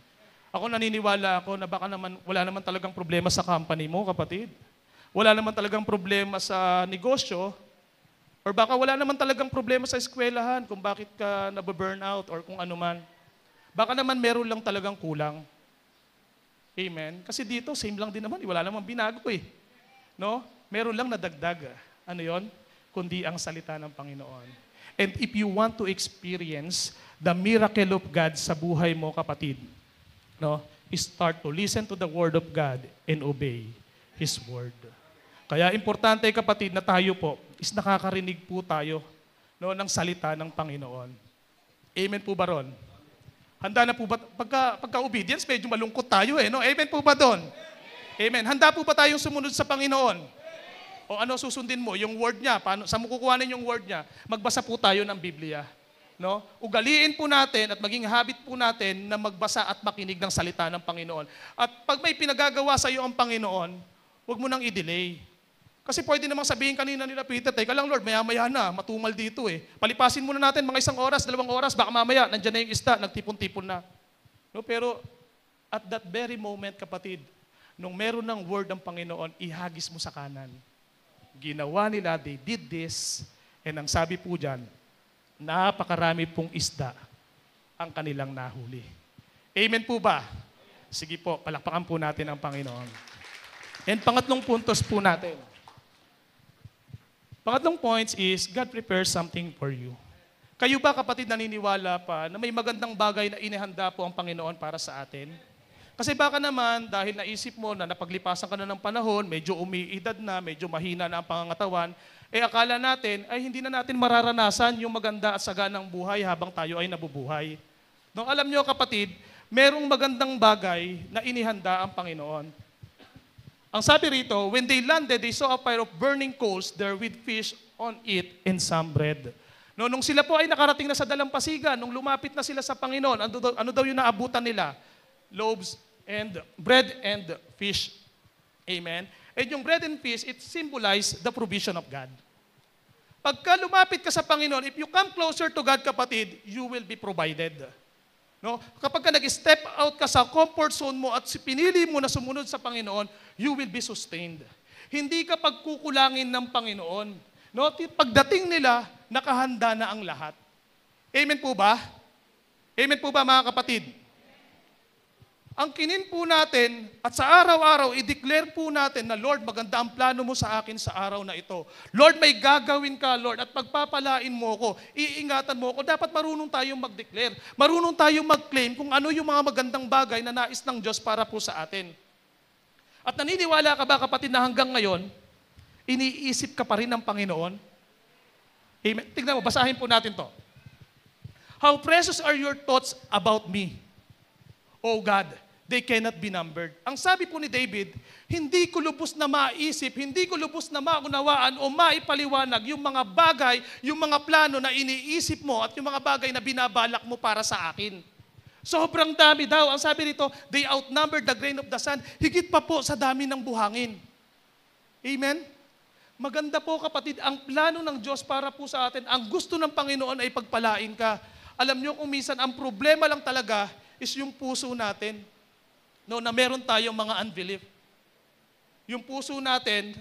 Ako naniniwala ako na baka naman wala naman talagang problema sa company mo, kapatid. Wala naman talagang problema sa negosyo, or baka wala naman talagang problema sa eskwelahan kung bakit ka nababurnout or kung ano man. Baka naman meron lang talagang kulang. Amen? Kasi dito, same lang din naman. Wala namang binago eh. No? Meron lang nadagdag. Ano yon? Kundi ang salita ng Panginoon. And if you want to experience the miracle of God sa buhay mo, kapatid, no, start to listen to the Word of God and obey His Word. Kaya importante, kapatid, na tayo po is nakakarinig po tayo, no, ng salita ng Panginoon. Amen po ba ron? Handa na po ba? Pagka-obedience, medyo malungkot tayo no? Amen po ba doon? Amen. Handa po ba tayong sumunod sa Panginoon? O ano susundin mo? Yung word niya. Paano, saan mo kukuhanin yung word niya? Magbasa po tayo ng Biblia. No? Ugaliin po natin at maging habit po natin na magbasa at makinig ng salita ng Panginoon. At pag may pinagagawa sa iyo ang Panginoon, huwag mo nang i-delay. Kasi pwede namang sabihin kanina nila, Peter, teka lang Lord, maya-maya na, matumal dito Palipasin muna natin mga 1 oras, 2 oras, baka mamaya, nandyan na yung isda, nagtipon-tipon na. No, pero at that very moment, kapatid, nung meron ng word ng Panginoon, ihagis mo sa kanan. Ginawa nila, they did this, and ang sabi po dyan, napakarami pong isda ang kanilang nahuli. Amen po ba? Sige po, palakpakan po natin ang Panginoon. And pangatlong puntos po natin. Pangatlong points is, God prepares something for you. Kayo ba, kapatid, naniniwala pa na may magandang bagay na inihanda po ang Panginoon para sa atin? Kasi baka naman, dahil naisip mo na napaglipasan ka na ng panahon, medyo umiidad na, medyo mahina na ang pangangatawan, akala natin ay hindi na natin mararanasan yung maganda at saganang buhay habang tayo ay nabubuhay. No, alam nyo, kapatid, merong magandang bagay na inihanda ang Panginoon. Ang sabi rito, when they landed, they saw a fire of burning coals there with fish on it and some bread. No, nung sila po ay nakarating na sa dalampasigan, nung lumapit na sila sa Panginoon, ano daw yung naabutan nila? Loaves and bread and fish. Amen? And yung bread and fish, it symbolizes the provision of God. Pagka lumapit ka sa Panginoon, if you come closer to God, kapatid, you will be provided. No? Kapag ka nag-step out ka sa comfort zone mo at pinili mo na sumunod sa Panginoon, you will be sustained. Hindi ka pagkukulangin ng Panginoon. No? Pagdating nila, nakahanda na ang lahat. Amen po ba? Amen po ba, mga kapatid? Ang kinin po natin at sa araw-araw, i-declare po natin na, Lord, maganda ang plano mo sa akin sa araw na ito. Lord, may gagawin ka, Lord, at pagpapalain mo ko, iingatan mo ko. Dapat marunong tayong mag-declare. Marunong tayong mag-claim kung ano yung mga magandang bagay na nais ng Diyos para po sa atin. At naniniwala ka ba, kapatid, na hanggang ngayon, iniisip ka pa rin ng Panginoon? Amen. Tignan mo, basahin po natin to. How precious are your thoughts about me, O God? They cannot be numbered. Ang sabi po ni David, hindi ko lubos na maisip, hindi ko lubos na maunawaan o maipaliwanag yung mga bagay, yung mga plano na iniisip mo at yung mga bagay na binabalak mo para sa akin. Sobrang dami daw. Ang sabi nito, they outnumbered the grain of the sun. Higit pa po sa dami ng buhangin. Amen? Maganda po, kapatid, ang plano ng Diyos para po sa atin, ang gusto ng Panginoon ay pagpalain ka. Alam nyo kung minsan, ang problema lang talaga is yung puso natin. No, na meron tayong mga unbelief. Yung puso natin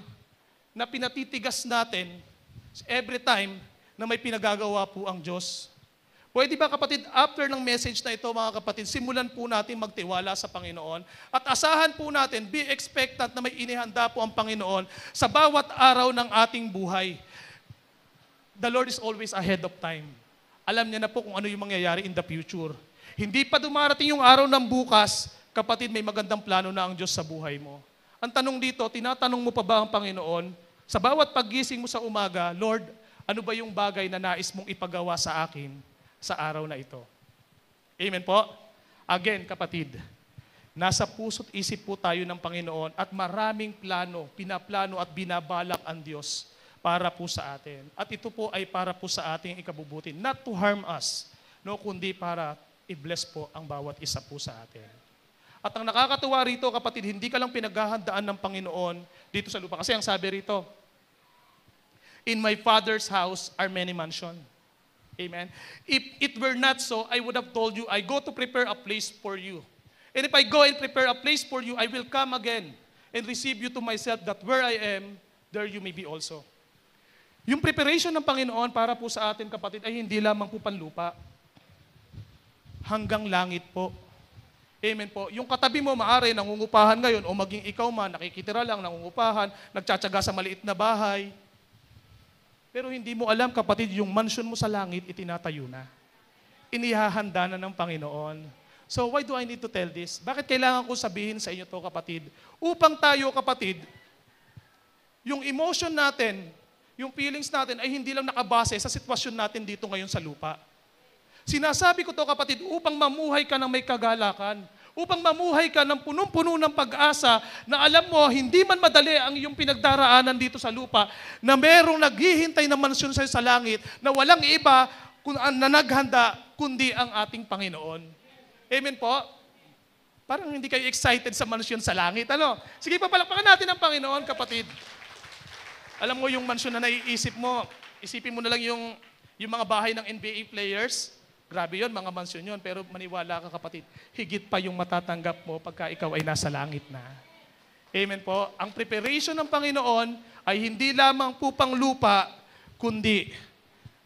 na pinatitigas natin every time na may pinagagawa po ang Diyos. Pwede ba, kapatid, after ng message na ito, mga kapatid, simulan po natin magtiwala sa Panginoon at asahan po natin, be expectant na may inihanda po ang Panginoon sa bawat araw ng ating buhay. The Lord is always ahead of time. Alam niya na po kung ano yung mangyayari in the future. Hindi pa dumarating yung araw ng bukas, kapatid, may magandang plano na ang Diyos sa buhay mo. Ang tanong dito, tinatanong mo pa ba ang Panginoon, sa bawat paggising mo sa umaga, Lord, ano ba yung bagay na nais mong ipagawa sa akin sa araw na ito? Amen po? Again, kapatid, nasa puso't isip po tayo ng Panginoon at maraming plano, pinaplano at binabalak ang Diyos para po sa atin. At ito po ay para po sa ating ikabubuti. Not to harm us, no, kundi para i-bless po ang bawat isa po sa atin. At ang nakakatuwa rito, kapatid, hindi ka lang pinaghahandaan ng Panginoon dito sa lupa. Kasi ang sabi rito, in my Father's house are many mansions. Amen? If it were not so, I would have told you, I go to prepare a place for you. And if I go and prepare a place for you, I will come again and receive you to myself, that where I am, there you may be also. Yung preparation ng Panginoon para po sa atin, kapatid, ay hindi lamang po panlupa. Hanggang langit po. Amen po. Yung katabi mo, maaari nangungupahan ngayon, o maging ikaw man, nakikitira lang, nangungupahan, nagtsatsaga sa maliit na bahay. Pero hindi mo alam, kapatid, yung mansion mo sa langit, itinatayo na. Inihahanda na ng Panginoon. So why do I need to tell this? Bakit kailangan ko sabihin sa inyo to, kapatid? Upang tayo, kapatid, yung emotion natin, yung feelings natin ay hindi lang nakabase sa sitwasyon natin dito ngayon sa lupa. Sinasabi ko to, kapatid, upang mamuhay ka ng may kagalakan, upang mamuhay ka ng punong-puno ng pag-asa na alam mo, hindi man madali ang iyong pinagdaraanan dito sa lupa, na merong naghihintay na mansyon sa'yo sa langit, na walang iba na naghanda, kundi ang ating Panginoon. Amen po? Parang hindi kayo excited sa mansyon sa langit. Ano? Sige, papalakpakan natin ang Panginoon, kapatid. Alam mo yung mansyon na naiisip mo, isipin mo na lang yung mga bahay ng NBA players. Grabe yun, mga mansyon yun. Pero maniwala ka, kapatid, higit pa yung matatanggap mo pagka ikaw ay nasa langit na. Amen po? Ang preparation ng Panginoon ay hindi lamang po pang lupa, kundi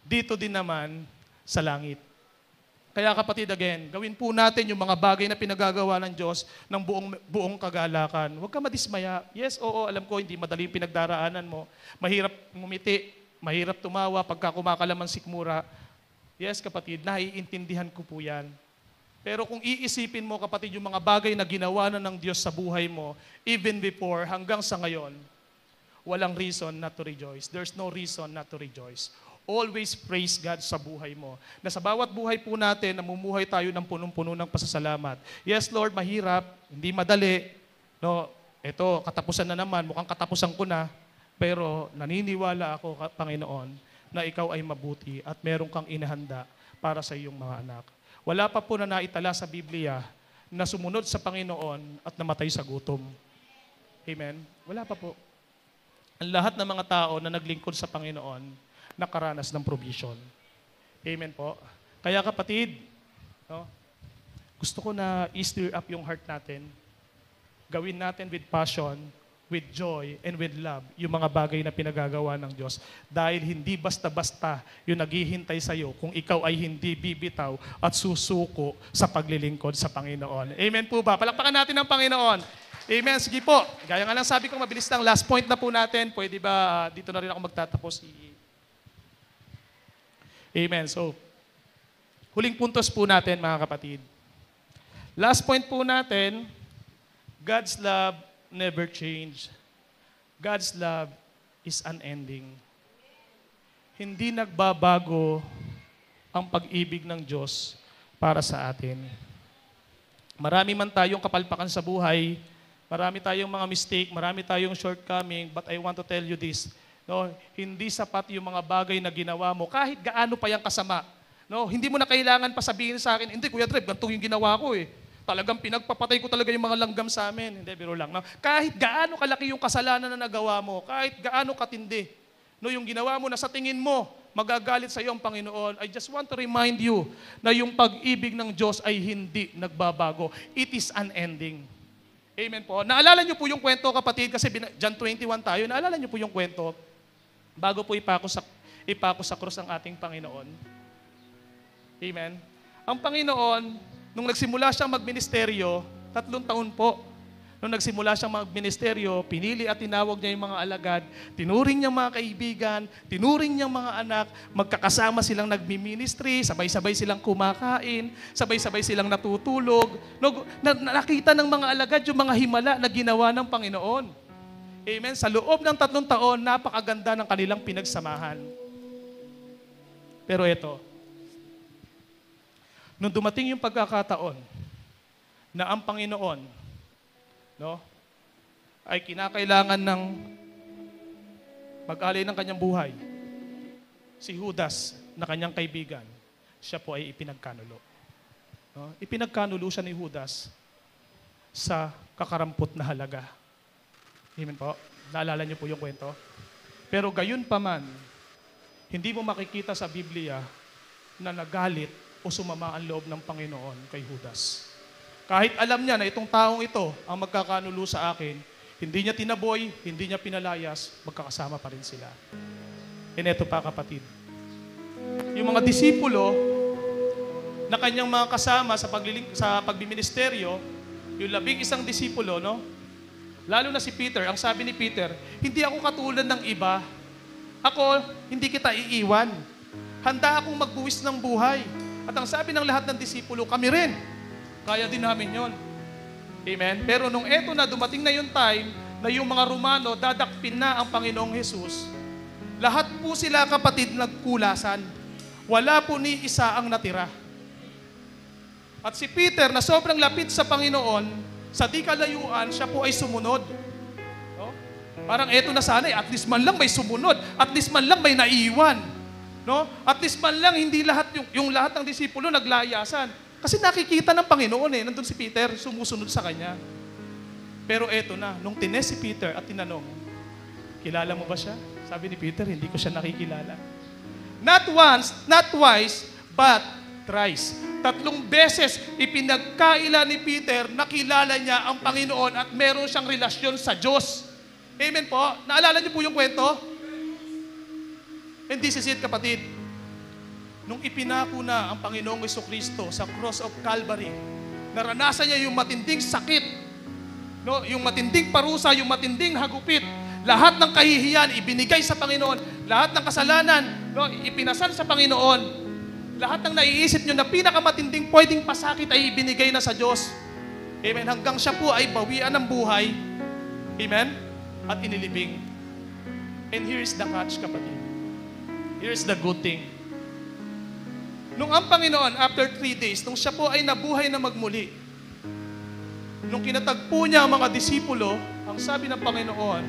dito din naman sa langit. Kaya, kapatid, again, gawin po natin yung mga bagay na pinagagawa ng Diyos ng buong kagalakan. Huwag ka madismaya. Yes, oo, alam ko, hindi madali yung pinagdaraanan mo. Mahirap ngumiti, mahirap tumawa pagka kumakalaman sikmura. Yes, kapatid, naiintindihan ko po yan. Pero kung iisipin mo, kapatid, yung mga bagay na ginawa na ng Diyos sa buhay mo, even before, hanggang sa ngayon, walang reason not to rejoice. There's no reason not to rejoice. Always praise God sa buhay mo. Na sa bawat buhay po natin, namumuhay tayo ng punong-puno ng pasasalamat. Yes, Lord, mahirap, hindi madali. No, ito, katapusan na naman, mukhang katapusan ko na. Pero naniniwala ako, Panginoon, na ikaw ay mabuti at meron kang inahanda para sa iyong mga anak. Wala pa po na naitala sa Biblia na sumunod sa Panginoon at namatay sa gutom. Amen? Wala pa po. Ang lahat ng mga tao na naglingkod sa Panginoon, nakaranas ng provision. Amen po. Kaya, kapatid, no, gusto ko na i-stir up yung heart natin. Gawin natin with passion, with joy, and with love, yung mga bagay na pinagagawa ng Diyos. Dahil hindi basta-basta yung naghihintay sa'yo kung ikaw ay hindi bibitaw at susuko sa paglilingkod sa Panginoon. Amen po ba? Palakpakan natin ang Panginoon. Amen. Sige po. Gaya nga lang sabi ko, mabilis lang. Last point na po natin. Pwede ba, dito na rin ako magtatapos. Amen. So, huling puntos po natin, mga kapatid. Last point po natin, God's love never change. God's love is unending. Hindi nagbabago ang pag-ibig ng Diyos para sa atin. Marami man tayong kapalpakan sa buhay, marami tayong mga mistake, marami tayong shortcoming, but I want to tell you this, no, hindi sapat yung mga bagay na ginawa mo, kahit gaano pa yung kasama. No, hindi mo na kailangan pa sabihin sa akin, hindi, Kuya Trev, ganito yung ginawa ko eh. Talagang pinagpapatay ko talaga yung mga langgam sa amin. Hindi, biro lang. No? Kahit gaano kalaki yung kasalanan na nagawa mo, kahit gaano katindi, no, yung ginawa mo na sa tingin mo, magagalit sa iyo ang Panginoon, I just want to remind you na yung pag-ibig ng Diyos ay hindi nagbabago. It is unending. Amen po. Naalala niyo po yung kwento, kapatid, kasi John 21 tayo, naalala niyo po yung kwento, bago po ipako sa krus ang ating Panginoon. Amen. Ang Panginoon, nung nagsimula siyang magministeryo, 3 taon po. Nung nagsimula siyang magministeryo, pinili at tinawag niya yung mga alagad, tinuring niyang mga kaibigan, tinuring niyang mga anak, magkakasama silang nagmi-ministry, sabay-sabay silang kumakain, sabay-sabay silang natutulog. Nakita ng mga alagad yung mga himala na ginawa ng Panginoon. Amen. Sa loob ng 3 taon, napakaganda ng kanilang pinagsamahan. Pero ito, nung dumating yung pagkakataon na ang Panginoon, no, ay kinakailangan ng mag-alay ng kanyang buhay, si Judas na kanyang kaibigan, siya po ay ipinagkanulo. No? Ipinagkanulo siya ni Judas sa kakarampot na halaga. Amen po? Naalala niyo po yung kwento? Pero gayon pa man, hindi mo makikita sa Biblia na nagalit o sumama ang loob ng Panginoon kay Judas. Kahit alam niya na itong taong ito ang magkakanulo sa akin, hindi niya tinaboy, hindi niya pinalayas, magkakasama pa rin sila. And eto pa kapatid, yung mga disipulo na kanyang mga kasama sa pagbiministeryo, yung 11 disipulo, no? Lalo na si Peter, ang sabi ni Peter, hindi ako katulad ng iba. Ako, hindi kita iiwan. Handa akong magbuwis ng buhay. At ang sabi ng lahat ng disipulo, kami rin. Kaya din namin yon. Amen? Pero nung eto na, dumating na yung time na yung mga Romano, dadakpin na ang Panginoong Jesus, lahat po sila kapatid nagkulasan. Wala po ni isa ang natira. At si Peter na sobrang lapit sa Panginoon, sa di kalayuan, siya po ay sumunod. No? Parang eto na sana, at least man lang may sumunod, at least man lang may naiwan. No? At least man lang hindi lahat yung lahat ng disipulo naglayasan. Kasi nakikita ng Panginoon nandun si Peter, sumusunod sa kanya. Pero eto na, nung tines si Peter at tinanong, kilala mo ba siya? Sabi ni Peter, hindi ko siya nakikilala. Not once, not twice, but thrice. 3 beses ipinagkaila ni Peter na kilala niya ang Panginoon at meron siyang relasyon sa Diyos. Amen po? Naalala niyo po yung kwento? And this is it, kapatid. Nung ipinako na ang Panginoong Jesucristo sa cross of Calvary, naranasan niya yung matinding sakit, no? Yung matinding parusa, yung matinding hagupit, lahat ng kahihiyan ibinigay sa Panginoon, lahat ng kasalanan, no, ipinasal sa Panginoon, lahat ng naiisip nyo na pinakamatinding pwedeng pasakit ay ibinigay na sa Diyos. Amen. Hanggang siya po ay bawian ng buhay. Amen. At inilibing. And here is the catch, kapatid. Here is the good thing. Nung ang Panginoon, after 3 days, nung siya po ay nabuhay na magmuli, nung kinatagpo niya ang mga disipulo, ang sabi ng Panginoon,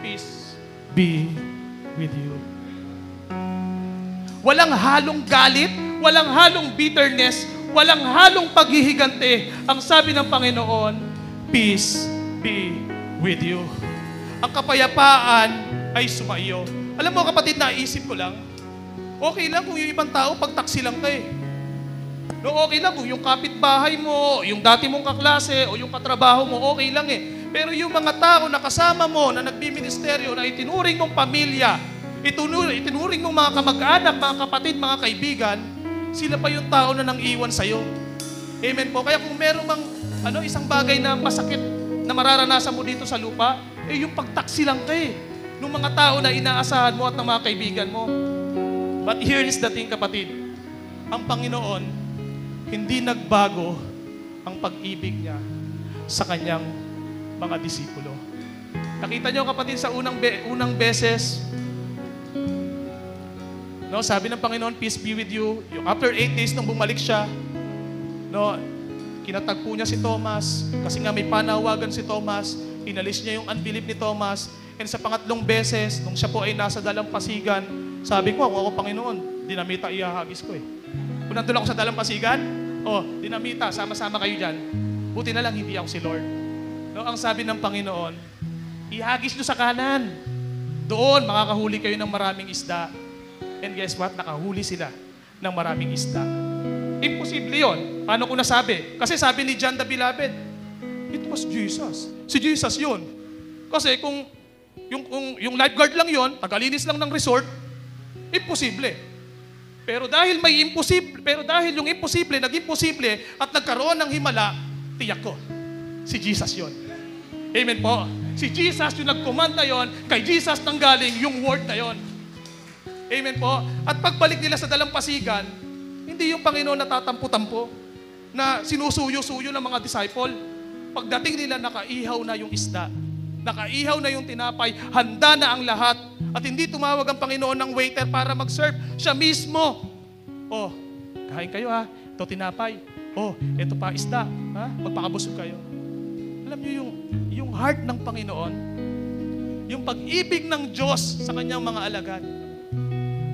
peace be with you. Walang halong galit, walang halong bitterness, walang halong paghihigante. Ang sabi ng Panginoon, peace be with you. Ang kapayapaan ay sumaiyo. Alam mo kapatid, naisip ko lang, okay lang kung yung ibang tao pagtaksi lang ka eh. No, okay lang kung yung kapitbahay mo, yung dati mong kaklase, o yung katrabaho mo, okay lang eh. Pero yung mga tao na kasama mo, na nagbiministeryo, na itinuring mong pamilya, itinuring mong mga kamag-anak, mga kapatid, mga kaibigan, sila pa yung tao na nang iwan sa'yo. Amen po. Kaya kung meron mang isang bagay na masakit na mararanasan mo dito sa lupa, yung pagtaksi lang ka eh. Nung mga tao na inaasahan mo at ng mga kaibigan mo. But here is the thing, kapatid. Ang Panginoon, hindi nagbago ang pag-ibig niya sa kanyang mga disipulo. Nakita niyo kapatid sa unang beses, no, sabi ng Panginoon, peace be with you. After 8 days nung bumalik siya, no, kinatagpo niya si Thomas kasi nga may panawagan si Thomas, inalis niya yung unbelief ni Thomas. And sa pangatlong beses, nung siya po ay nasa dalampasigan, sabi ko, ako Panginoon, dinamita ihahagis ko eh. Kung nandun ako sa dalampasigan, dinamita, sama-sama kayo dyan. Buti na lang hindi ako si Lord. No, ang sabi ng Panginoon, ihagis nyo sa kanan. Doon, makakahuli kayo ng maraming isda. And guess what? Nakahuli sila ng maraming isda. Imposible yun. Paano ko nasabi? Kasi sabi ni John the Beloved, it was Jesus. Si Jesus yun. Kasi kung yung lifeguard lang yun, tagalinis lang ng resort, imposible. Pero dahil yung imposible, naging posible at nagkaroon ng himala, tiyak ko, si Jesus yun. Amen po. Si Jesus yung nagkomanda yon, kay Jesus nanggaling yung word na yon. Amen po. At pagbalik nila sa dalampasigan, hindi yung Panginoon natatampo-tampo na sinusuyo-suyo ng mga disciple. Pagdating nila, nakaihaw na yung isda. Nakaihaw na yung tinapay. Handa na ang lahat. At hindi tumawag ang Panginoon ng waiter para mag-serve. Siya mismo. Kain kayo ha. Ito tinapay. Ito pa isda. Ha? Magpakabusog kayo. Alam niyo yung heart ng Panginoon, yung pag-ibig ng Diyos sa kanyang mga alagad.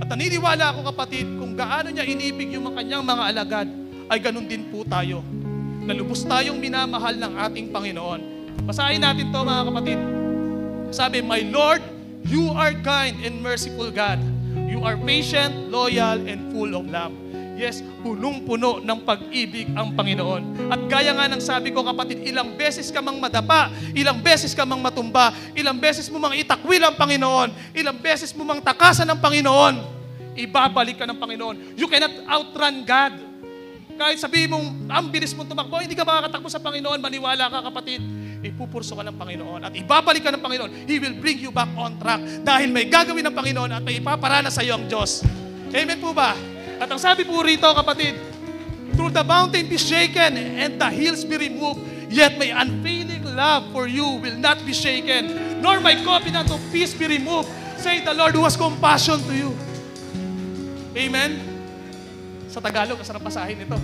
At naniniwala ako kapatid, kung gaano niya inibig yung kanyang mga alagad, ay ganun din po tayo. Na lubos tayong minamahal ng ating Panginoon. Basahin natin to mga kapatid. Sabi, my Lord, you are kind and merciful God. You are patient, loyal, and full of love. Yes, punong-puno ng pag-ibig ang Panginoon. At gaya nga ng sabi ko kapatid, ilang beses ka mang madapa, ilang beses ka mang matumba, ilang beses mo mang itakwil ang Panginoon, ilang beses mo mang takasan ng Panginoon, ibabalik ka ng Panginoon. You cannot outrun God. Kahit sabihin mong, ang bilis mong tumakbo, hindi ka makakatakbo sa Panginoon, maniwala ka kapatid, ipupurso ka ng Panginoon at ibabalik ka ng Panginoon. He will bring you back on track dahil may gagawin ng Panginoon at may ipaparana sa iyo ang Diyos. Amen po ba? At ang sabi po rito kapatid, through the mountain be shaken and the hills be removed, yet my unfailing love for you will not be shaken, nor my covenant of peace be removed, say the Lord who has compassion to you. Amen? Sa Tagalog, kasarap basahin ito.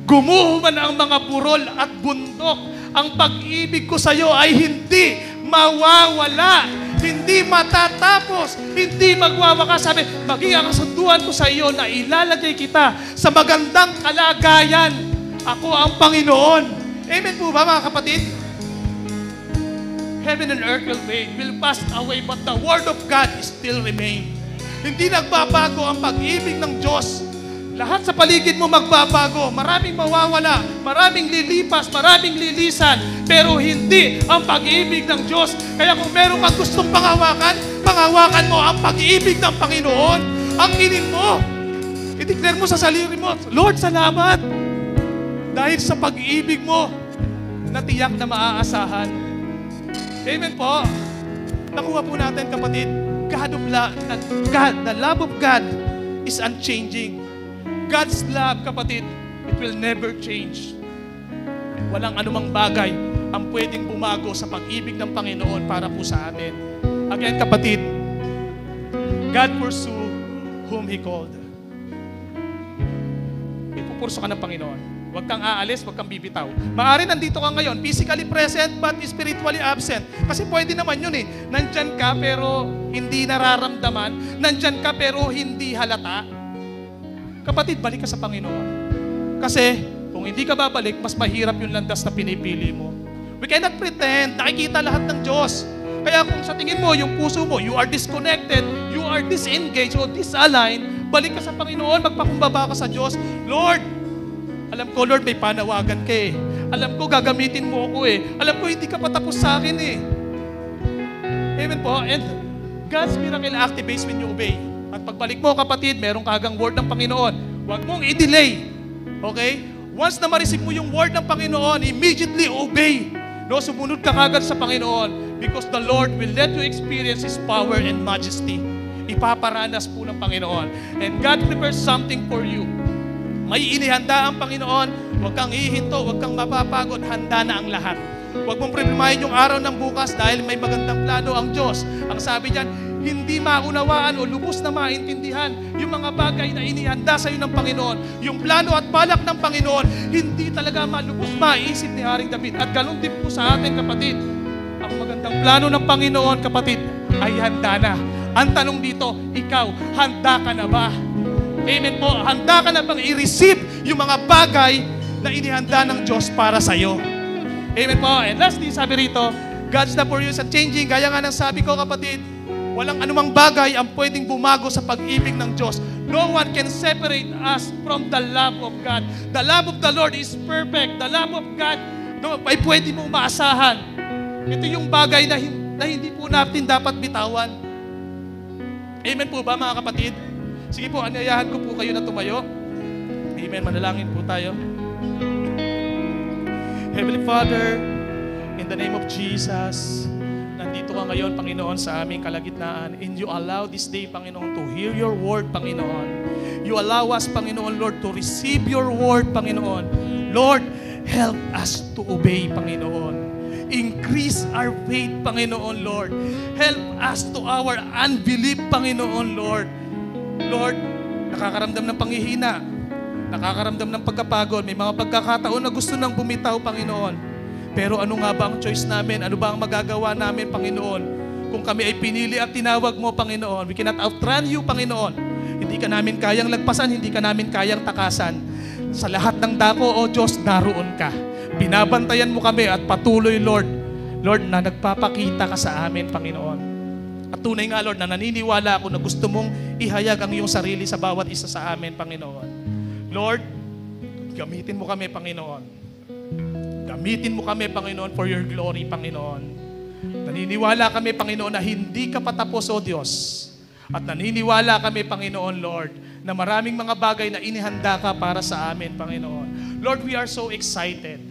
Gumuho man ang mga burol at bundok, ang pag-ibig ko sa iyo ay hindi mawawala, hindi matatapos, hindi magwawakas. Sabi, maging ang kasunduan ko sa iyo na ilalagay kita sa magandang kalagayan. Ako ang Panginoon. Amen po ba mga kapatid? Heaven and earth will pass away, but the word of God still remain. Hindi nagbabago ang pag-ibig ng Diyos. Lahat sa paligid mo magbabago. Maraming mawawala, maraming lilipas, maraming lilisan, pero hindi ang pag-ibig ng Diyos. Kaya kung meron kang gustong pangawakan mo ang pag-ibig ng Panginoon. Ang inin mo. I-declare mo sa sarili mo, Lord, salamat. Dahil sa pag-ibig mo, na tiyak na maaasahan. Amen po. Nakuha po natin kapatid, the love of God is unchanging. God's love, kapatid, it will never change. Walang anumang bagay ang pwedeng bumago sa pag-ibig ng Panginoon para po sa atin. Again, kapatid, God pursue whom He called. Ipupurso ka ng Panginoon. Huwag kang aalis, huwag kang bibitaw. Maaari nandito ka ngayon, physically present but spiritually absent. Kasi pwede naman yun eh. Nandyan ka pero hindi nararamdaman. Nandyan ka pero hindi halata. Kapatid, balik ka sa Panginoon. Kasi, kung hindi ka babalik, mas mahirap yung landas na pinipili mo. We cannot pretend, nakikita lahat ng Diyos. Kaya kung sa tingin mo, yung puso mo, you are disconnected, you are disengaged o disaligned, balik ka sa Panginoon, magpakumbaba ka sa Diyos. Lord, alam ko, Lord, may panawagan ka eh. Alam ko, gagamitin mo ako eh. Alam ko, hindi ka patapos sa akin eh. Amen po. And God's miracle activates when you obey. At pagbalik mo, kapatid, meron kagang word ng Panginoon. Huwag mong i-delay. Okay? Once na ma-receive mo yung word ng Panginoon, immediately obey. No, sumunod ka kagad sa Panginoon because the Lord will let you experience His power and majesty. Ipaparanas po ng Panginoon. And God prepares something for you. May inihanda ang Panginoon. Huwag kang hihinto, huwag kang mapapagod. Handa na ang lahat. Huwag mong problemahin yung araw ng bukas dahil may magandang plano ang Diyos. Ang sabi diyan, hindi maunawaan o lubos na maintindihan yung mga bagay na inihanda sa iyo ng Panginoon. Yung plano at balak ng Panginoon, hindi talaga malubos maisip ni Haring David. At ganun din po sa atin, kapatid. Ang magandang plano ng Panginoon, kapatid, ay handa na. Ang tanong dito, ikaw, handa ka na ba? Amen po. Handa ka na bang i-receive yung mga bagay na inihanda ng Diyos para sa iyo? Amen po. And lastly, sabi rito, God's love for you is unchanging. Gaya nga ng sabi ko, kapatid, walang anumang bagay ang pwedeng bumago sa pag-ibig ng Diyos. No one can separate us from the love of God. The love of the Lord is perfect. The love of God ay pwede mong maasahan. Ito yung bagay na hindi po natin dapat bitawan. Amen po ba mga kapatid? Sige po, anyayahan ko po kayo na tumayo. Amen, manalangin po tayo. Heavenly Father, in the name of Jesus, nandito ka ngayon, Panginoon, sa aming kalagitnaan. And you allow this day, Panginoon, to hear your word, Panginoon. You allow us, Panginoon, Lord, to receive your word, Panginoon. Lord, help us to obey, Panginoon. Increase our faith, Panginoon, Lord. Help us to our unbelief, Panginoon, Lord. Lord, nakakaramdam ng panghihina. Nakakaramdam ng pagkapagod. May mga pagkakataon na gusto nang bumitaw, Panginoon. Pero ano nga ba ang choice namin? Ano ba ang magagawa namin, Panginoon? Kung kami ay pinili at tinawag mo, Panginoon, we cannot outrun you, Panginoon. Hindi ka namin kayang lagpasan, hindi ka namin kayang takasan. Sa lahat ng dako, O Diyos, naroon ka. Binabantayan mo kami at patuloy, Lord, na nagpapakita ka sa amin, Panginoon. At tunay nga, Lord, na naniniwala ako na gusto mong ihayag ang iyong sarili sa bawat isa sa amin, Panginoon. Lord, gamitin mo kami, Panginoon. Gamitin mo kami, Panginoon, for your glory, Panginoon. Naniniwala kami, Panginoon, na hindi ka patapos, O Diyos. At naniniwala kami, Panginoon, Lord, na maraming mga bagay na inihanda ka para sa amin, Panginoon. Lord, we are so excited.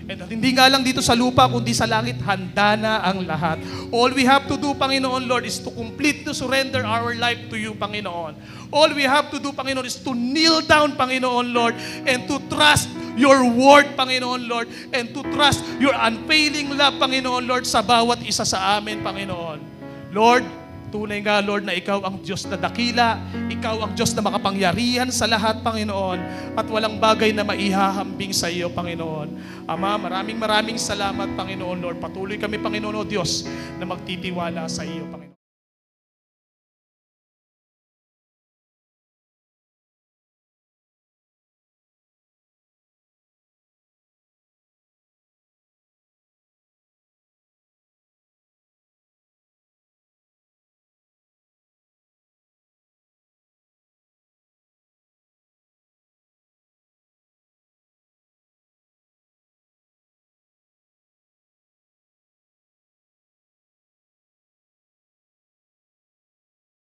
And hindi nga lang dito sa lupa, kundi sa langit, handa na ang lahat. All we have to do, Panginoon, Lord, is to completely surrender our life to you, Panginoon. All we have to do, Panginoon, is to kneel down, Panginoon, Lord, and to trust your word, Panginoon, Lord, and to trust your unfailing love, Panginoon, Lord, sa bawat isa sa amin, Panginoon. Lord, tunay nga, Lord, na ikaw ang Diyos na dakila, ikaw ang Diyos na makapangyarihan sa lahat, Panginoon, at walang bagay na maihahambing sa iyo, Panginoon. Ama, maraming salamat, Panginoon, Lord. Patuloy kami, Panginoon, O Diyos, na magtitiwala sa iyo, Panginoon.